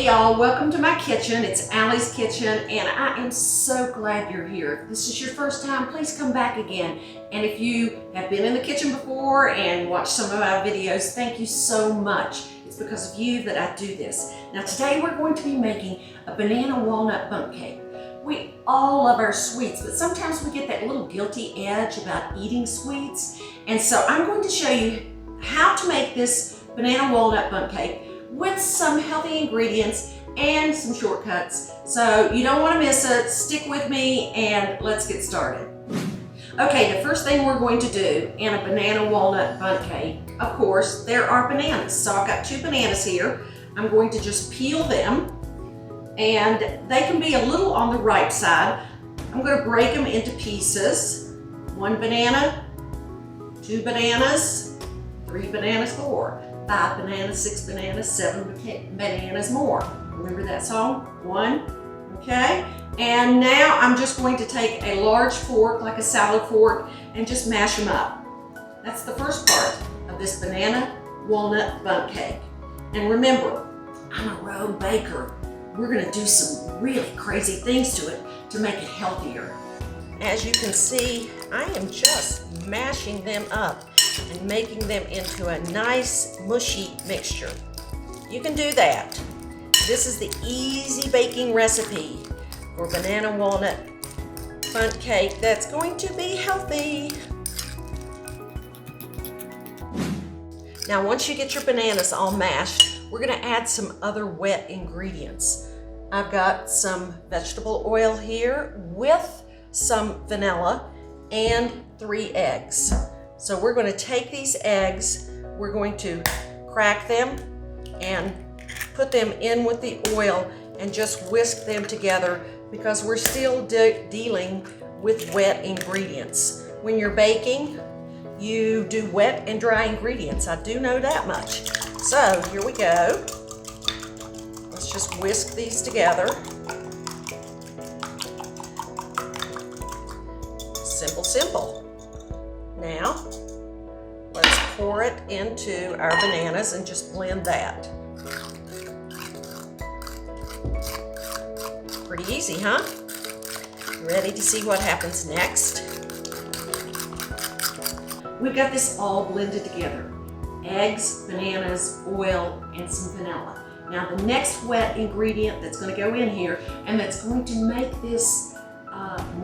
y'all, welcome to my kitchen. It's Allie's kitchen and I am so glad you're here. If this is your first time, please come back again. And if you have been in the kitchen before and watched some of our videos, thank you so much. It's because of you that I do this. Now today we're going to be making a banana walnut bundt cake. We all love our sweets, but sometimes we get that little guilty edge about eating sweets. And so I'm going to show you how to make this banana walnut bundt cake with some healthy ingredients and some shortcuts. So you don't want to miss it. Stick with me and let's get started. Okay, the first thing we're going to do in a banana walnut bundt cake, of course, there are bananas. So I've got 2 bananas here. I'm going to just peel them and they can be a little on the ripe side. I'm going to break them into pieces. 1 banana, 2 bananas, 3 bananas, 4. 5 bananas, 6 bananas, 7 bananas more. Remember that song? 1, okay? And now I'm just going to take a large fork, like a salad fork, and just mash them up. That's the first part of this banana walnut bundt cake. And remember, I'm a road baker. We're gonna do some really crazy things to it to make it healthier. As you can see, I am just mashing them up and making them into a nice mushy mixture. You can do that. This is the easy baking recipe for banana walnut bundt cake that's going to be healthy. Now once you get your bananas all mashed, we're gonna add some other wet ingredients. I've got some vegetable oil here with some vanilla and 3 eggs. So we're going to take these eggs, we're going to crack them and put them in with the oil and just whisk them together because we're still dealing with wet ingredients. When you're baking, you do wet and dry ingredients. I do know that much. So here we go. Let's just whisk these together. Simple, simple. Now, let's pour it into our bananas and just blend that. Pretty easy, huh? Ready to see what happens next? We've got this all blended together. Eggs, bananas, oil, and some vanilla. Now the next wet ingredient that's going to go in here and that's going to make this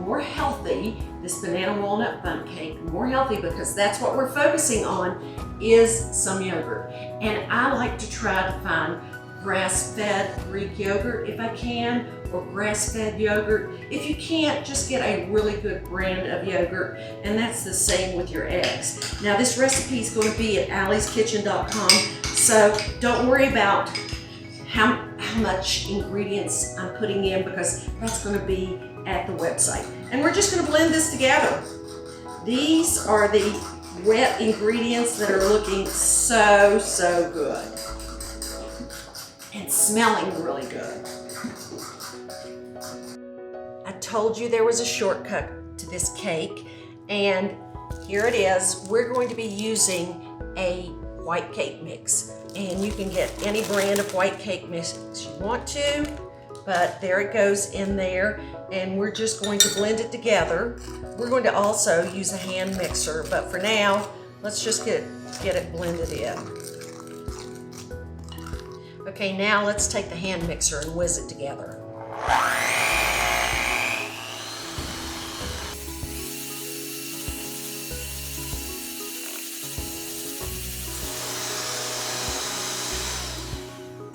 more healthy, this banana walnut bundt cake, more healthy, because that's what we're focusing on, is some yogurt. And I like to try to find grass-fed Greek yogurt if I can, or grass-fed yogurt. If you can't, just get a really good brand of yogurt, and that's the same with your eggs. Now this recipe is going to be at allie'skitchen.com, so don't worry about how much ingredients I'm putting in because that's going to be at the website. And we're just going to blend this together. These are the wet ingredients that are looking so, so good and smelling really good. I told you there was a shortcut to this cake, and here it is. We're going to be using a white cake mix, and you can get any brand of white cake mix you want to, but there it goes in there, and we're just going to blend it together. We're going to also use a hand mixer, but for now, let's just get it blended in. Okay, now let's take the hand mixer and whiz it together.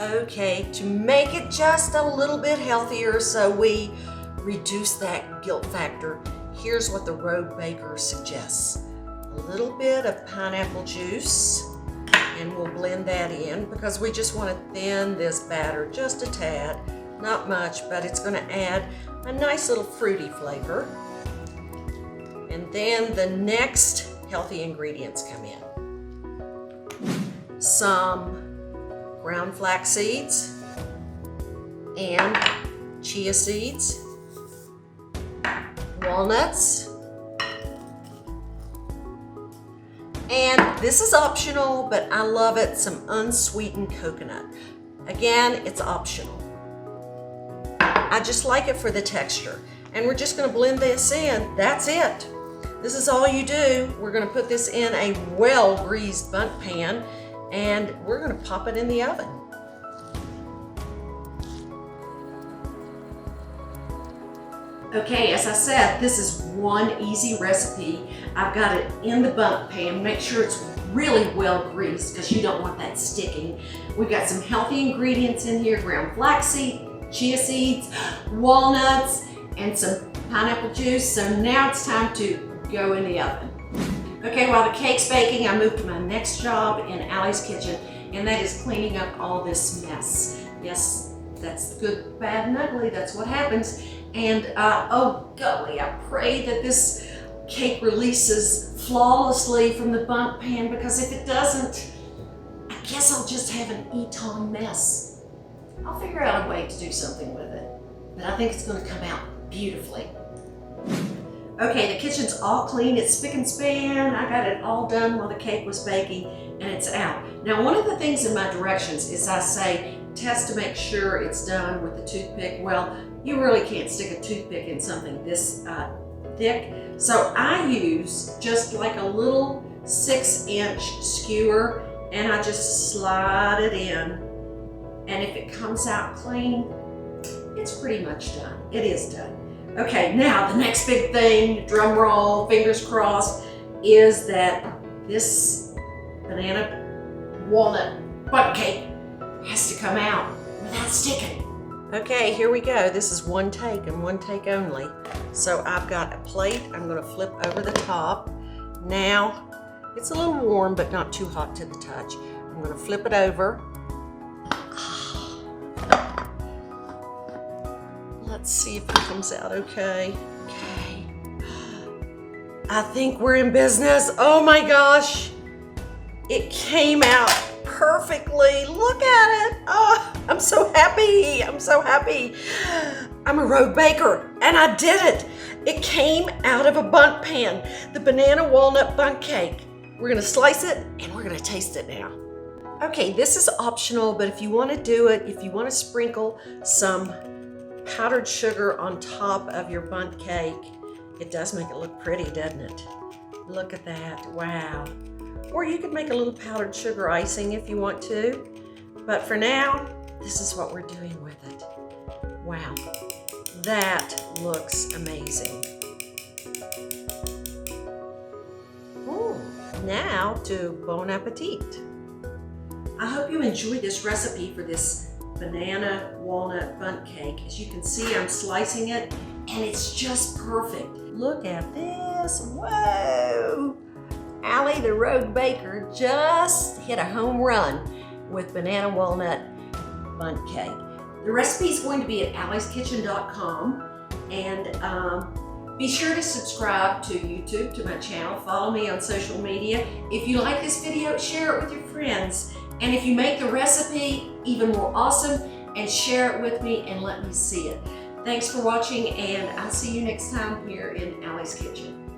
Okay, to make it just a little bit healthier so we reduce that guilt factor, here's what the road baker suggests. A little bit of pineapple juice, and we'll blend that in because we just want to thin this batter just a tad. Not much, but it's going to add a nice little fruity flavor. And then the next healthy ingredients come in. Some ground flax seeds and chia seeds, walnuts, and this is optional, but I love it, some unsweetened coconut. Again, it's optional. I just like it for the texture. And we're just gonna blend this in. That's it. This is all you do. We're gonna put this in a well-greased bundt pan and we're gonna pop it in the oven. Okay, as I said, this is one easy recipe. I've got it in the bundt pan. Make sure it's really well greased because you don't want that sticking. We've got some healthy ingredients in here, ground flaxseed, chia seeds, walnuts, and some pineapple juice. So now it's time to go in the oven. Okay, while the cake's baking, I moved to my next job in Allie's kitchen, and that is cleaning up all this mess. Yes, that's good, bad, and ugly. That's what happens. And oh golly, I pray that this cake releases flawlessly from the bundt pan, because if it doesn't, I guess I'll just have an eton mess. I'll figure out a way to do something with it, but I think it's going to come out beautifully. Okay, the kitchen's all clean. It's spick and span. I got it all done while the cake was baking, and it's out. Now, one of the things in my directions is I say, test to make sure it's done with the toothpick. Well, you really can't stick a toothpick in something this thick. So I use just like a little 6-inch skewer, and I just slide it in. And if it comes out clean, it's pretty much done. It is done. Okay, now the next big thing, drum roll, fingers crossed, is that this banana walnut bundt cake has to come out without sticking. Okay, here we go. This is one take and one take only. So I've got a plate I'm going to flip over the top. Now, it's a little warm but not too hot to the touch. I'm going to flip it over. Let's see if it comes out okay. Okay. I think we're in business. Oh my gosh. It came out perfectly. Look at it. Oh, I'm so happy. I'm so happy. I'm a rogue baker and I did it. It came out of a bundt pan. The banana walnut bundt cake. We're gonna slice it and we're gonna taste it now. Okay, this is optional, but if you want to do it, if you want to sprinkle some powdered sugar on top of your bundt cake, it does make it look pretty, doesn't it? Look at that, wow. Or you could make a little powdered sugar icing if you want to. But for now, this is what we're doing with it. Wow, that looks amazing. Ooh, now to bon appetit. I hope you enjoyed this recipe for this banana walnut bundt cake. As you can see, I'm slicing it and it's just perfect. Look at this, whoa! Allie the Rogue Baker just hit a home run with banana walnut bundt cake. The recipe is going to be at allieskitchen.com, and be sure to subscribe to YouTube, to my channel. Follow me on social media. If you like this video, share it with your friends. And if you make the recipe even more awesome, and share it with me and let me see it. Thanks for watching, and I'll see you next time here in Allie's Kitchen.